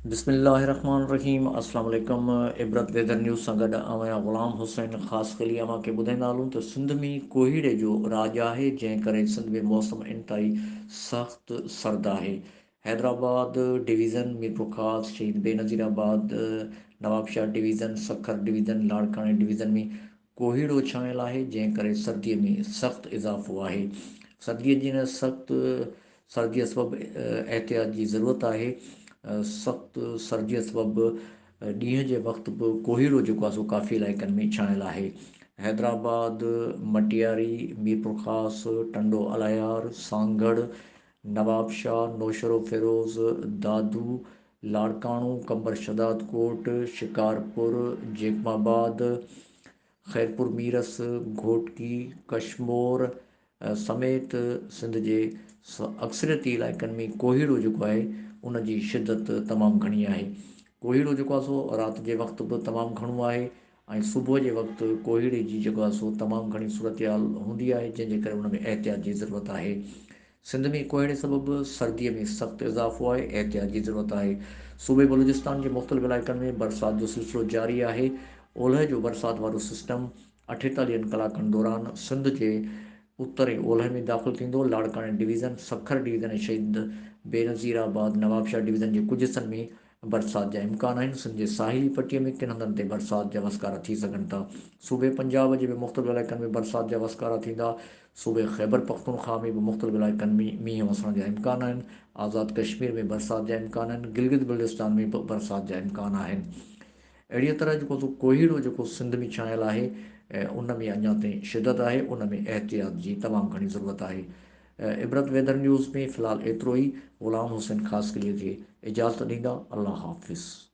बिस्मिल्लाहिर्रहमानिर्रहीम अस्सलाम वालेकुम। इबरत वेदर न्यूज़ सां गॾु आहियां ग़ुलाम हुसैन। ख़ासि ख़ाली मूंखे ॿुधाईंदा हलूं त सिंध में कोहीड़े जो राज आहे, जंहिं करे सिंध में मौसम इंतहाई सख़्तु सर्द आहे। Hyderabad division, Mirpur Khas, Shaheed Benazirabad, Nawabshah division, Sukkur division, लाड़काने डिवीज़न में कोहीड़ो छायल आहे, जंहिं करे सर्दीअ में सख़्तु इज़ाफ़ो आहे। सर्दीअ जी हिन सख़्तु सर्दीअ सबबि एहतियात जी ज़रूरत आहे। सख़्तु सर्दीअ सबबि ॾींहं जे वक़्तु बि कोहीड़ो जेको आहे सो काफ़ी इलाइक़नि में छायल आहे। हैदराबाद, मटियारी, मीरपुर ख़ास, टंडो अलायार, सांगड़, नवाबशाह, नौशरो फिरोज़, दादू, लाड़काणो, कंबर शदाद कोट, शिकारपुर, जेकमाबाद, खैरपुर मीरस, घोटकी, कशमोर समेत सिंध जे अक्सरियती इलाइक़नि में कोहीड़ो जेको आहे उन जी शिदत तमामु घणी आहे। कोहीड़ो जेको आहे सो राति जे वक़्तु बि तमामु घणो आहे ऐं सुबुह जे वक़्तु कोहीड़े जी जेको आहे सो तमामु घणी सूरत हाल हूंदी आहे, जंहिंजे करे उन में एहतियात जी ज़रूरत आहे। सिंध में कोहीड़े सबबि सर्दीअ में सख़्तु इज़ाफ़ो आहे, एहतियात जी ज़रूरत आहे। सूबे बलूचिस्तान जे मुख़्तलिफ़ इलाइक़नि में बरसाति जो सिलसिलो जारी आहे। ओलह जो बरसाति वारो सिस्टम 48 कलाकनि दौरान सिंध जे उत्तर ऐं ओलह में दाख़िलु थींदो। लाड़काने डिवीज़न, सखर डिवीज़न ऐं शहीद बेनज़ीराबाद, नवाबशाह डिवीज़न जे कुझु हिसनि में बरसाति जा इम्कान आहिनि। सिंध जे साहिली पटीअ में किन हंधनि ते बरसाति जा वसकारा थी सघनि था। सूबे पंजाब जे बि मुख़्तलिफ़ इलाइक़नि में बरसाति जा वसकारा थींदा। सूबे ख़ैबर पख्तूनख्वा में बि मुख़्तलिफ़ इलाइक़नि में मींहं वसण जा इम्कान आहिनि। आज़ाद कश्मीर में बरसाति जा इम्कान आहिनि। गिलगित बल्टिस्तान में बि बरसाति जा इम्कान आहिनि। अहिड़ीअ तरह जेको सो कोहीड़ो जेको सिंध में छायल आहे उन में अञा ताईं शिदत आहे, उन में एहतियात जी तमामु घणी ज़रूरत आहे। इबरत वेदर न्यूज़ में फ़िलहालु एतिरो ई। ग़ुलाम हुसैन ख़ासि खे इजाज़त ॾींदा। अल्लाह हाफ़िज़।